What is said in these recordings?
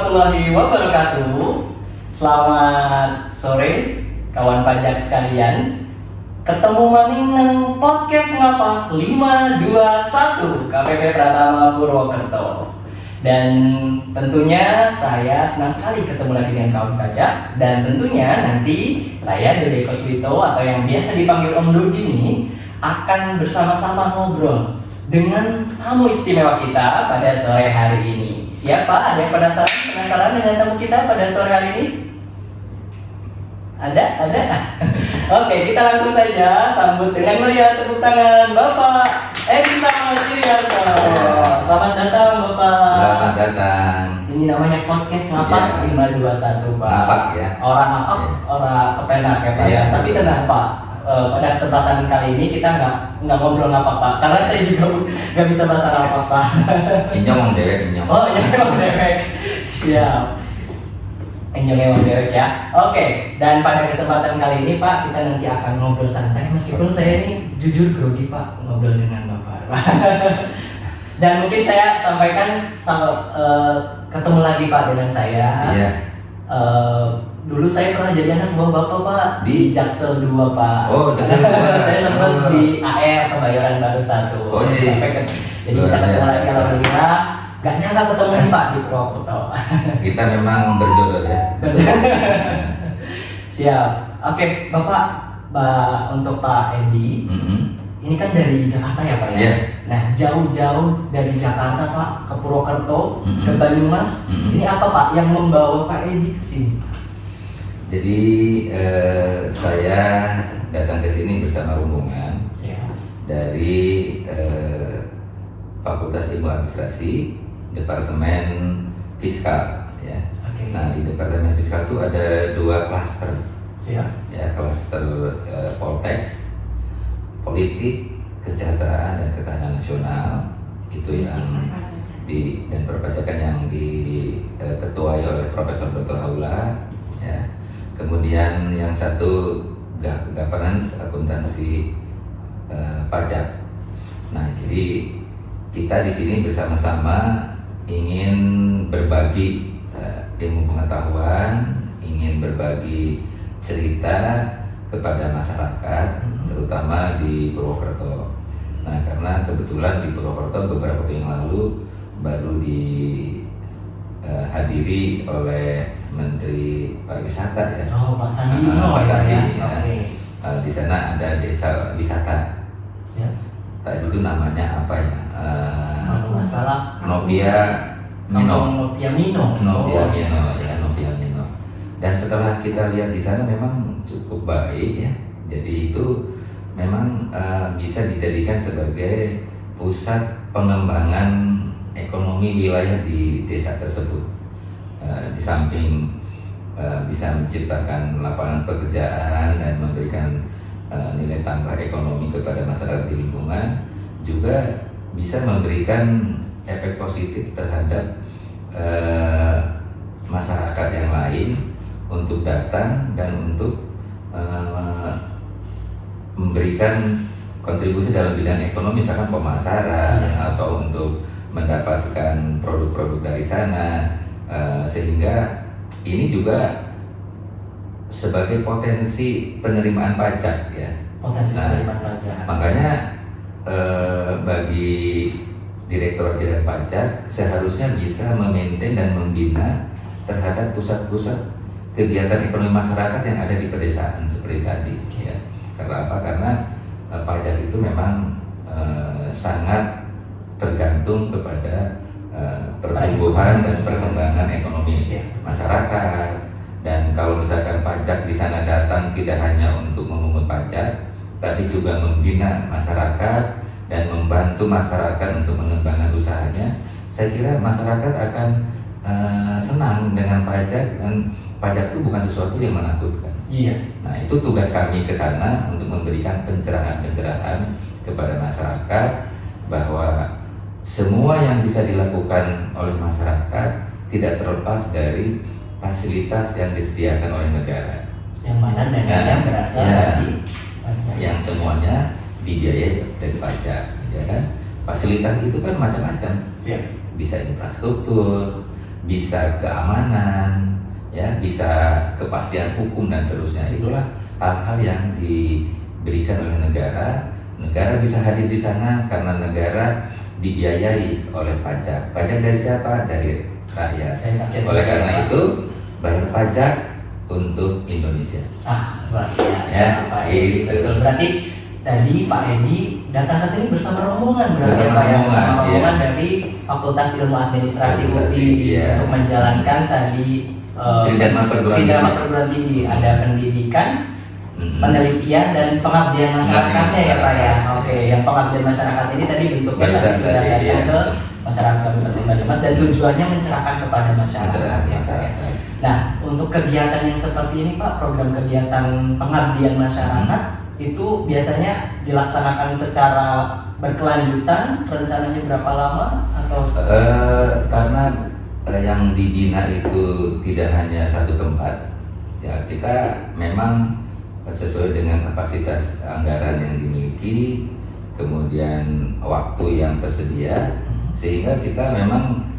warahmatullahi wabarakatuh. Selamat sore kawan pajak sekalian. Ketemu maning nang podcast ngapa 521 KPP Pratama Purwokerto. Dan tentunya saya senang sekali ketemu lagi dengan kawan pajak. Dan tentunya nanti saya Dede Koswito atau yang biasa dipanggil Om Dodi ini akan bersama-sama ngobrol dengan tamu istimewa kita pada sore hari ini. Siapa? Ada yang penasaran dengan tamu kita pada sore hari ini? Ada? Oke, kita langsung saja sambut dengan meriah tepuk tangan Bapak Eka Sirianto. Selamat datang Bapak. Selamat datang. Ini namanya podcast Ngapak 521 Pak. Ngapak ya. Orang ngapak, orang kepenak ya Pak. Iya. Tapi tenang Pak. Pada kesempatan kali ini kita nggak ngobrol ngapak Pak, karena saya juga nggak bisa bahasa ngapak Pak. Inyong mau dewek inyong. Oh iya memang dewek. Siap. Inyong memang dewek ya. Oke, dan pada kesempatan kali ini Pak, kita nanti akan ngobrol santai meskipun saya ini jujur grogi Pak ngobrol dengan Bapak. Dan mungkin saya sampaikan ketemu lagi Pak dengan saya. Iya. Dulu saya pernah jadi anak buah Bapak Pak di Jaksel 2 Pak. Oh, Jaksel 2. Saya sempat di AR Kebayoran Baru 1. Oh, iya. Jadi bisa ketemu lagi alhamdulillah. Gak nyangka ketemu Pak di Purwokerto. Kita memang berjodoh ya. Siap. Oke, Bapak, untuk Pak Edi, ini kan dari Jakarta ya Pak ya? Iya. Nah, jauh-jauh dari Jakarta Pak ke Purwokerto, ke Banyumas. Mm-mm. Ini apa Pak yang membawa Pak Edi ke sini? Jadi saya datang ke sini bersama rombongan Siap. dari Fakultas Ilmu Administrasi, Departemen Fiskal ya. Oke. Nah, di Departemen Fiskal itu ada 2 klaster. Siap. Ya, klaster Poltex, Politik, Kesejahteraan dan Ketahanan Nasional, itu yang dan perpajakan yang diketuai oleh Profesor Dr. Haula ya. Kemudian yang satu governance, akuntansi pajak. Nah, jadi kita di sini bersama-sama ingin berbagi ilmu pengetahuan, ingin berbagi cerita kepada masyarakat, terutama di Purwokerto. Nah, karena kebetulan di Purwokerto beberapa tahun yang lalu baru dihadiri oleh Menteri Pariwisata ya. Oh, Pak Sandi. Pak Sandi. Ya. Ya. Oke. Di sana ada desa wisata. Siap. Tadi itu namanya apa ya? Kalau nggak salah, Novia Mino. Novia Mino. Novia Oh, Mino ya, Novia Mino. Dan setelah kita lihat di sana memang cukup baik ya. Jadi itu memang bisa dijadikan sebagai pusat pengembangan ekonomi wilayah di desa tersebut. Di samping bisa menciptakan lapangan pekerjaan dan memberikan nilai tambah ekonomi kepada masyarakat di lingkungan, juga bisa memberikan efek positif terhadap masyarakat yang lain untuk datang dan untuk memberikan kontribusi dalam bidang ekonomi, misalkan pemasaran atau untuk mendapatkan produk-produk dari sana, sehingga ini juga sebagai potensi penerimaan pajak ya. Potensi penerimaan pajak. Makanya bagi Direktorat Jenderal Pajak seharusnya bisa memaintain dan membina terhadap pusat-pusat kegiatan ekonomi masyarakat yang ada di pedesaan seperti tadi ya. Karena apa? Karena pajak itu memang sangat tergantung kepada pertumbuhan dan perkembangan ekonomi masyarakat. Dan kalau misalkan pajak di sana datang tidak hanya untuk memungut pajak, tapi juga membina masyarakat dan membantu masyarakat untuk mengembangkan usahanya, saya kira masyarakat akan senang dengan pajak, dan pajak itu bukan sesuatu yang menakutkan. Iya. Nah, itu tugas kami ke sana untuk memberikan pencerahan-pencerahan kepada masyarakat bahwa semua yang bisa dilakukan oleh masyarakat tidak terlepas dari fasilitas yang disediakan oleh negara. Yang mana dananya berasal dari pajak. Yang semuanya dibiayai dari pajak, ya kan? Fasilitas itu kan macam-macam. Siap. Bisa infrastruktur, bisa keamanan, ya, bisa kepastian hukum dan seterusnya. Itulah hal-hal yang diberikan oleh negara. Negara bisa hadir di sana karena negara dibiayai oleh pajak. Pajak dari siapa? Dari rakyat. Oleh karena itu bayar pajak untuk Indonesia. Luar biasa Ya, Pak Edi. gitu. Betul. Berarti tadi Pak Edi datang ke sini bersama rombongan berarti Bersama ya Pak ya? rombongan, Bersama rombongan iya. dari Fakultas Ilmu Administrasi Administrasi, UI iya. untuk menjalankan tadi Tridharma perguruan Tridharma tinggi. perguruan tinggi. Ada pendidikan, Mm-mm. penelitian dan pengabdian masyarakatnya ya Pak ya. Masyarakat. Oke, yang pengabdian masyarakat ini tadi bentuknya Barusan tadi sudah tadi, datang iya. ke masyarakat Kabupaten Banyumas dan tujuannya mencerahkan kepada masyarakat ya Pak ya. Masyarakat. Nah, untuk kegiatan yang seperti ini Pak, program kegiatan pengabdian masyarakat itu biasanya dilaksanakan secara berkelanjutan, rencananya berapa lama atau Karena yang dibina itu tidak hanya satu tempat, ya kita memang sesuai dengan kapasitas anggaran yang dimiliki, kemudian waktu yang tersedia, sehingga kita memang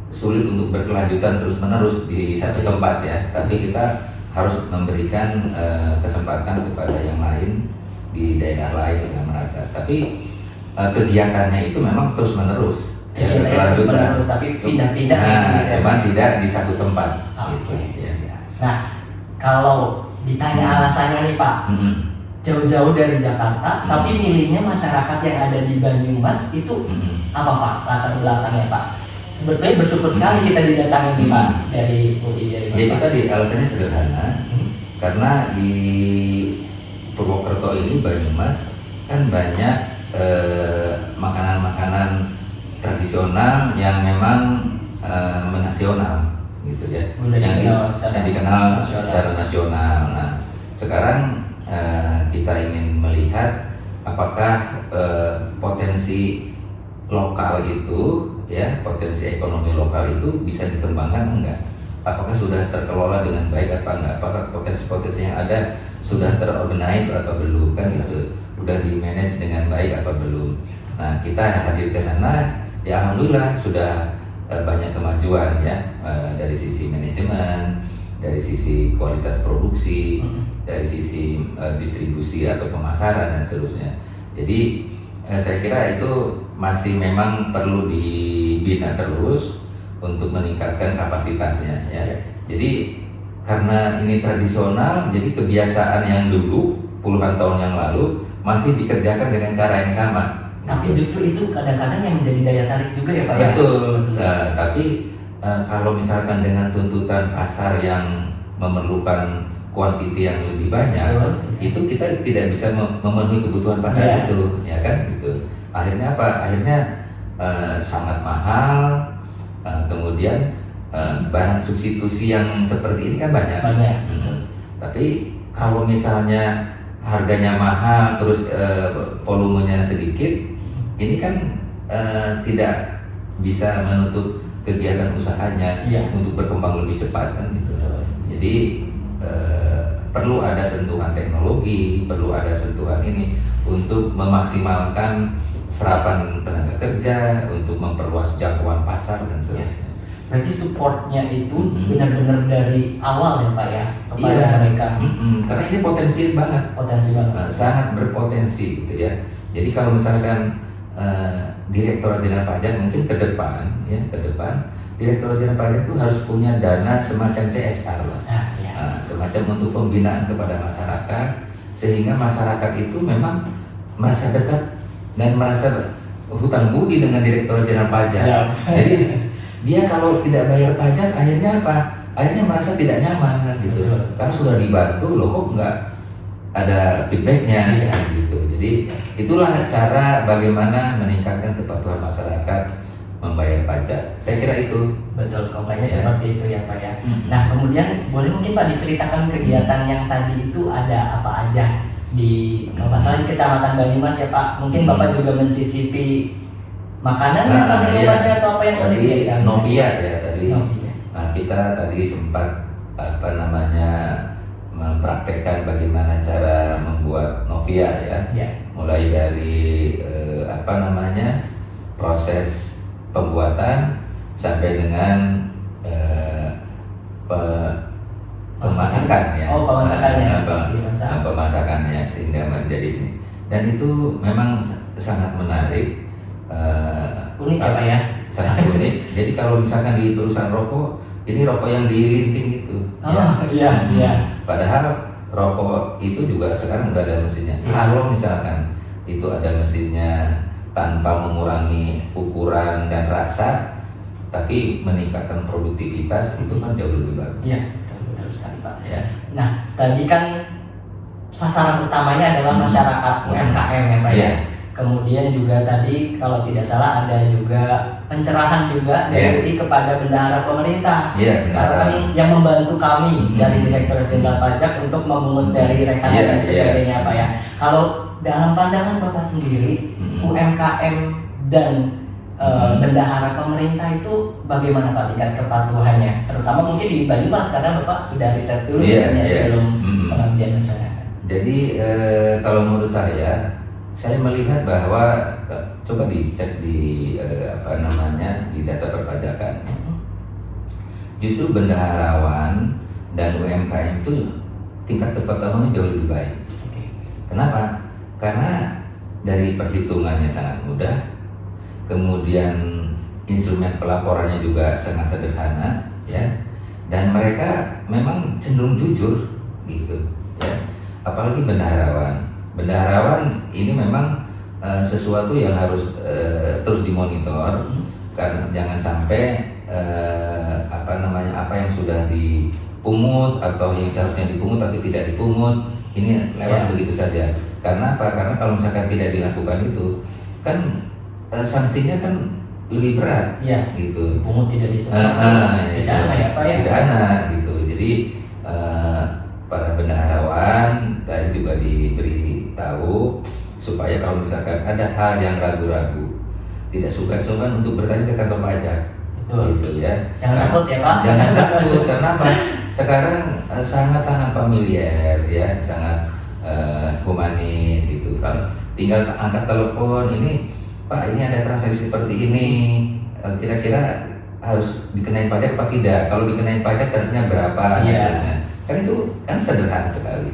sulit untuk berkelanjutan terus-menerus di satu tempat ya, tapi kita harus memberikan kesempatan kepada yang lain di daerah lain yang merata. Tapi kegiatannya itu memang terus-menerus. Ya, terus menerus tapi pindah-pindah cuman tidak di satu tempat. Oke. Gitu, ya. Nah, kalau ditanya alasannya nih Pak, jauh-jauh dari Jakarta, tapi milihnya masyarakat yang ada di Banyumas itu apa Pak latar belakangnya Pak? Sebetulnya bersyukur sekali kita didatangi nih Pak dari UI dari Ya itu tadi alasannya sederhana, karena di Purwokerto ini Banyumas kan banyak makanan-makanan tradisional yang memang menasional gitu ya, yang dikenal secara nasional. Nah sekarang kita ingin melihat apakah potensi lokal itu, ya, potensi ekonomi lokal itu bisa dikembangkan enggak? Apakah sudah terkelola dengan baik apa enggak? Apakah potensi-potensi yang ada sudah terorganize atau belum, kan gitu? Udah di-manage dengan baik apa belum? Nah kita hadir ke sana, ya alhamdulillah sudah banyak kemajuan ya, dari sisi manajemen, dari sisi kualitas produksi, dari sisi distribusi atau pemasaran dan seterusnya. Jadi saya kira itu masih memang perlu dibina terus untuk meningkatkan kapasitasnya ya. Jadi karena ini tradisional, jadi kebiasaan yang dulu puluhan tahun yang lalu masih dikerjakan dengan cara yang sama. Tapi justru itu kadang-kadang yang menjadi daya tarik juga ya Pak ya? Betul. Nah, tapi kalau misalkan dengan tuntutan pasar yang memerlukan kuantiti yang lebih banyak, itu kita tidak bisa memenuhi kebutuhan pasar itu, ya kan gitu. Akhirnya apa? Akhirnya sangat mahal. Kemudian barang substitusi yang seperti ini kan banyak. Tapi kalau misalnya harganya mahal terus volumenya sedikit, ini kan tidak bisa menutup kegiatan usahanya untuk berkembang lebih cepat kan gitu. Jadi perlu ada sentuhan teknologi, perlu ada sentuhan ini untuk memaksimalkan serapan tenaga kerja, untuk memperluas jangkauan pasar dan seterusnya. Berarti supportnya itu benar-benar dari awal ya Pak ya kepada mereka. Karena ini potensi banget, sangat berpotensi gitu ya. Jadi kalau misalkan Direktorat Jenderal Pajak mungkin ke depan Direktorat Jenderal Pajak itu harus punya dana semacam CSR lah, semacam untuk pembinaan kepada masyarakat, sehingga masyarakat itu memang merasa dekat dan merasa hutang budi dengan Direktorat Jenderal Pajak. Jadi dia kalau tidak bayar pajak akhirnya apa? Akhirnya merasa tidak nyaman kan gitu. Karena sudah dibantu, loh kok nggak ada feedbacknya gitu. Jadi itulah cara bagaimana meningkatkan kepatuhan masyarakat membayar pajak. Saya kira itu. Betul, komplainnya seperti itu ya Pak ya. Nah kemudian boleh mungkin Pak diceritakan kegiatan yang tadi itu ada apa aja di kalau nggak salah di Kecamatan Banyumas ya Pak. Mungkin Bapak juga mencicipi makanan atau minumannya atau apa yang tadi Novia ya tadi. Nah, kita tadi sempat mempraktekkan bagaimana cara membuat Novia ya. Mulai dari proses pembuatan sampai dengan pemasakan ya. Pemasakannya sehingga menjadi ini. Dan itu memang sangat menarik. Unik ya Pak ya? Sangat unik. Jadi kalau misalkan di perusahaan rokok, ini rokok yang dilinting gitu. Iya. Padahal rokok itu juga sekarang udah ada mesinnya. Kalau misalkan itu ada mesinnya tanpa mengurangi ukuran dan rasa, tapi meningkatkan produktivitas, itu kan jauh lebih bagus. Iya, betul sekali Pak. Ya. Nah, tadi kan sasaran utamanya adalah masyarakat UMKM ya Pak ya. Kemudian juga tadi kalau tidak salah ada juga pencerahan juga dari UI kepada bendahara pemerintah. Karena kan yang membantu kami dari Direktorat Jenderal Pajak untuk memungut dari rekanan dan sebagainya Pak ya. Kalau dalam pandangan Bapak sendiri, UMKM dan bendahara pemerintah itu bagaimana Pak tingkat kepatuhannya? Terutama mungkin di Banyumas karena Bapak sudah riset dulu sebelum pengabdian masyarakat. Jadi kalau menurut saya melihat bahwa coba dicek di di data perpajakan. Justru bendaharawan dan UMKM itu tingkat kepatuhannya jauh lebih baik. Kenapa? Karena dari perhitungannya sangat mudah, kemudian instrumen pelaporannya juga sangat sederhana, ya, dan mereka memang cenderung jujur, gitu, ya. Apalagi bendaharawan. Bendaharawan ini memang sesuatu yang harus terus dimonitor, karena jangan sampai apa yang sudah dipungut atau yang seharusnya dipungut tapi tidak dipungut ini lewat begitu saja. Karena apa? Karena kalau misalkan tidak dilakukan itu kan sanksinya kan lebih berat, gitu. Pungut tidak disebut pidana ya Pak ya? Pidana gitu. Jadi para bendaharawan tadi juga diberitahu supaya kalau misalkan ada hal yang ragu-ragu, tidak sungkan-sungkan untuk bertanya ke kantor pajak. Gitu ya. Jangan takut ya Pak. Jangan takut karena apa? Sekarang sangat-sangat familiar ya, sangat humanis gitu. Kalau tinggal angkat telepon, ini Pak ini ada transaksi seperti ini, kira-kira harus dikenain pajak apa tidak? Kalau dikenain pajak tarifnya berapa? Kan itu kan sederhana sekali,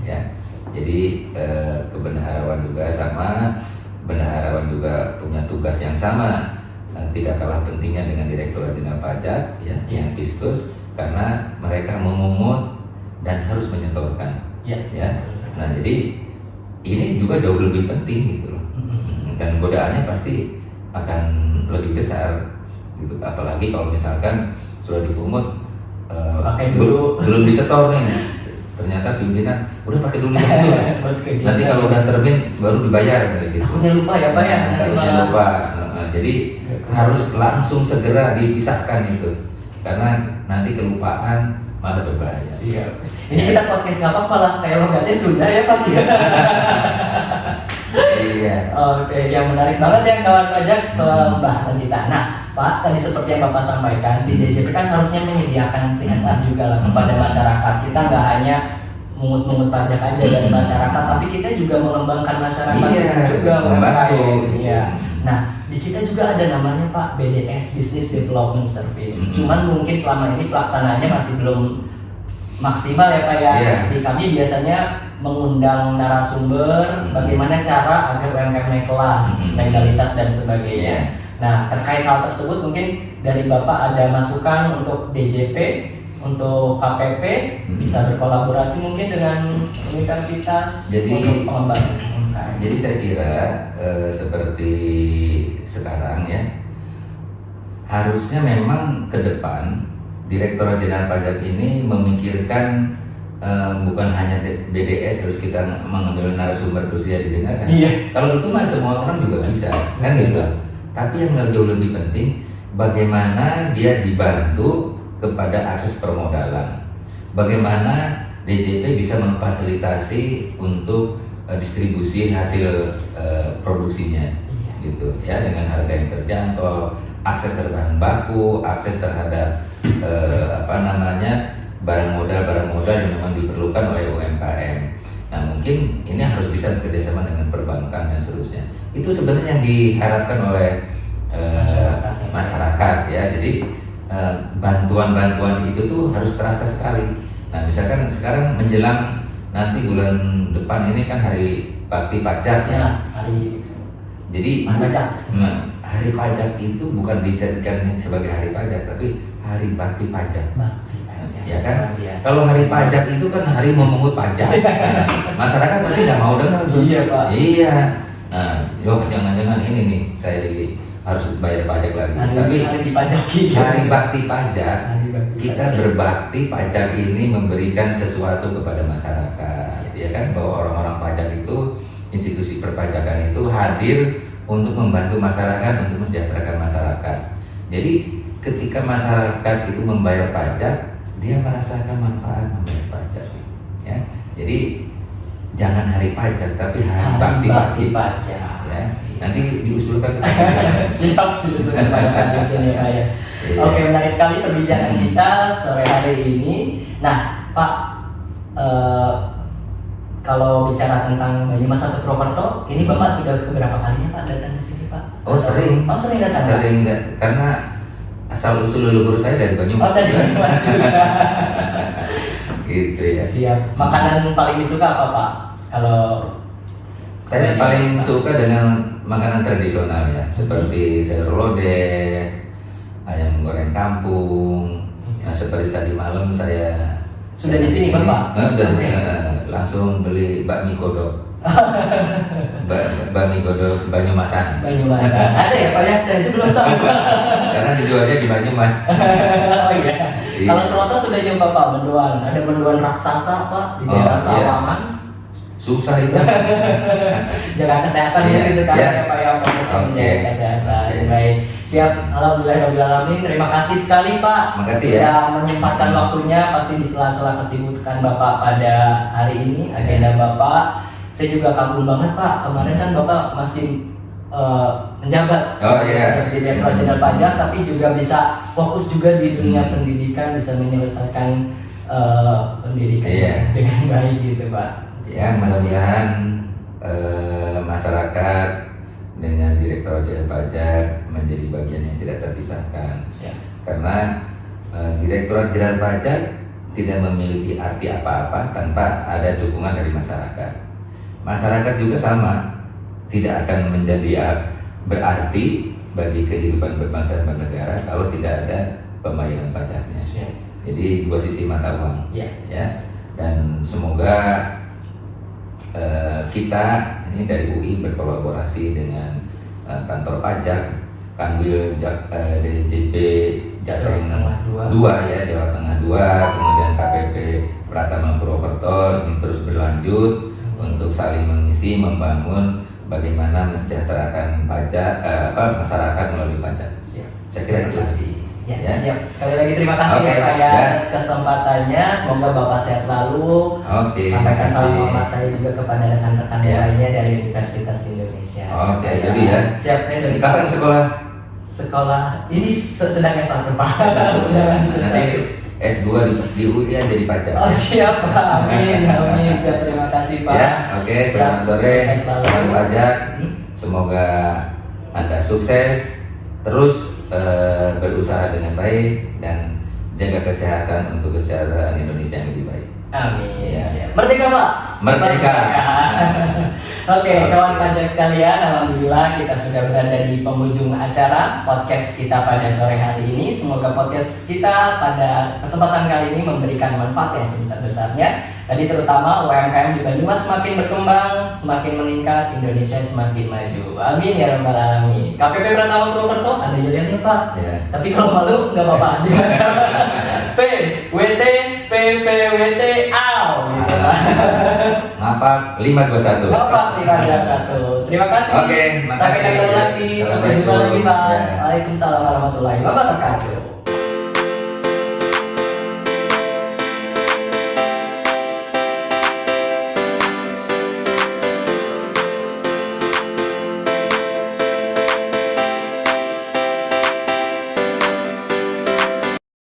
ya. Jadi kebendaharawan juga sama, bendaharawan juga punya tugas yang sama, tidak kalah pentingnya dengan Direktorat Jenderal Pajak, ya, yang Fiskus, karena mereka memungut dan harus menyetorkan, ya. Nah jadi ini juga jauh lebih penting gitu loh, dan godaannya pasti akan lebih besar, gitu. Apalagi kalau misalkan sudah dipungut. Pakai dulu. Belum disetor nih, ternyata pimpinan udah pakai dulu itu ya. Nanti kalau udah terbit baru dibayar gitu. Takutnya lupa ya Pak ya. Takutnya lupa. Jadi harus langsung segera dipisahkan itu, karena nanti kelupaan malah berbahaya. Ini kita podcast nggak apa-apa lah, kayak logatnya sudah ya Pak. Iya. Oke, yang menarik banget ya kawan pajak pembahasan kita. Nah, Pak, tadi seperti yang Bapak sampaikan, di DJP kan harusnya menyediakan CSR juga lah kepada masyarakat. Kita nggak hanya mungut-mungut pajak aja dari masyarakat, tapi kita juga mengembangkan masyarakat juga membantu. Iya. Nah, di kita juga ada namanya Pak BDS Business Development Service. Cuman mungkin selama ini pelaksanaannya masih belum maksimal ya Pak ya. Di kami biasanya mengundang narasumber bagaimana cara agar UMKM naik kelas, legalitas dan sebagainya. Nah, terkait hal tersebut mungkin dari Bapak ada masukan untuk DJP, untuk KPP bisa berkolaborasi mungkin dengan universitas untuk pengembangan UMKM. Jadi saya kira seperti sekarang ya, harusnya memang ke depan Direktorat Jenderal Pajak ini memikirkan bukan hanya BDS terus kita mengambil narasumber terus dia didengarkan. Kalau itu mah semua orang juga bisa, kan gitu. Tapi yang jauh lebih penting, bagaimana dia dibantu kepada akses permodalan. Bagaimana DJP bisa memfasilitasi untuk distribusi hasil produksinya, gitu ya, dengan harga yang terjangkau, akses terhadap bahan baku, akses terhadap barang modal yang memang diperlukan oleh UMKM. Nah mungkin ini harus bisa bekerjasama dengan perbankan dan seterusnya. Itu sebenarnya yang diharapkan oleh masyarakat ya. Jadi bantuan-bantuan itu tuh harus terasa sekali. Nah, misalkan sekarang menjelang nanti bulan depan ini kan hari bakti pajak ya. Hari Jadi pajak. Hari pajak itu bukan dijadikan sebagai hari pajak, tapi hari bakti pajak. Ya kan? Kalau hari pajak itu kan hari memungut pajak. Nah, masyarakat pasti nggak mau dengar tuh. Iya, Pak. Iya. Nah, jangan-jangan ini nih saya harus bayar pajak lagi. Tapi hari dipajaki. Hari bakti pajak, Hari bakti kita pajak. berbakti pajak ini memberikan sesuatu kepada masyarakat. Ya kan? Bahwa orang-orang pajak itu, institusi perpajakan itu hadir untuk membantu masyarakat, untuk mensejahterakan masyarakat. Jadi ketika masyarakat itu membayar pajak, dia merasakan manfaat membayar pajak. Ya, jadi jangan hari pajak, tapi hari bakti pajak. Ya, nanti diusulkan ke Siap, diusulkan pada pajak ya. Iya. Oke, menarik sekali perbincangan kita sore hari ini. Nah, Pak, kalau bicara tentang Banyumas atau Purwokerto, ini Bapak sudah beberapa kalinya Pak datang ke sini Pak? Oh, sering. Oh, sering datang. Sering, karena asal usul leluhur saya dari Banyumas. Oh, dari Banyumas juga. Gitu ya. Siap. Makanan paling disuka apa Pak? Kalau saya paling suka dengan makanan tradisional ya, seperti sayur lodeh, ayam goreng kampung. Nah, seperti tadi malam saya sudah di sini Bapak? Langsung beli bakmi godok. Bakmi godok Banyumasan. Banyumasan. Ada ya Pak yang saya belum tahu. Karena dijualnya di Banyumas. Oh iya. Kalau Seloto sudah nyoba Pak mendoan. Ada mendoan raksasa Pak di daerah Sawangan. Susah itu. Jaga kesehatan ya sekarang ya Pak ya, menjaga kesehatan. Baik. Siap, alhamdulillah. Terima kasih sekali Pak. Makasih sudah ya. menyempatkan waktunya pasti di sela-sela kesibukan Bapak pada hari ini, agenda Bapak. Saya juga kagum banget Pak. Kemarin kan Bapak masih menjabat sebagai Direktur Jenderal Pajak, tapi juga bisa fokus juga di dunia pendidikan, bisa menyelesaikan pendidikan dengan baik gitu Pak. Ya, mudah-mudahan masyarakat dengan Direktorat Jenderal Pajak menjadi bagian yang tidak terpisahkan. Ya. Karena Direktorat Jenderal Pajak tidak memiliki arti apa-apa tanpa ada dukungan dari masyarakat. Masyarakat juga sama, tidak akan menjadi berarti bagi kehidupan berbangsa dan bernegara kalau tidak ada pembayaran pajaknya. Ya. Jadi dua sisi mata uang. Ya. Dan semoga kita ini dari UI berkolaborasi dengan kantor pajak Kanwil DJP Jateng 2 ya, Jawa Tengah 2, kemudian KPP Pratama Purwokerto ini terus berlanjut untuk saling mengisi, membangun bagaimana mensejahterakan pajak masyarakat melalui pajak. Saya kira itu. Ya, siap. Sekali lagi terima kasih Pak atas kesempatannya. Semoga Bapak sehat selalu. Sampaikan salam hormat saya juga kepada rekan-rekan lainnya dari Universitas Indonesia. Jadi ya. Siap, saya dari kapan sekolah? Sekolah ini sedang S1 Pak. Nanti S2 di UI ya jadi pajak. Oh siap Pak. Amin. Siap, terima kasih Pak. Ya, selamat sore Pak Pajak. Semoga Anda sukses terus berusaha dengan baik dan jaga kesehatan untuk kesejahteraan Indonesia yang lebih baik. Amin. Siap. Merdeka Pak. Merdeka. Oke, kawan pajak sekalian, alhamdulillah kita sudah berada di penghujung acara podcast kita pada sore hari ini. Semoga podcast kita pada kesempatan kali ini memberikan manfaat yang sebesar-besarnya. Tadi terutama UMKM di Banyumas semakin berkembang, semakin meningkat, Indonesia semakin maju. Amin ya rabbal alamin. KPP Pratama Purwokerto ada jalannya Pak. Tapi kalau malu nggak apa-apa. PWT PPWT AW. Ngapak 521. Ngapak 521. Terima kasih. Makasih. Sampai ketemu lagi. Sampai jumpa lagi Pak. Waalaikumsalam warahmatullahi wabarakatuh.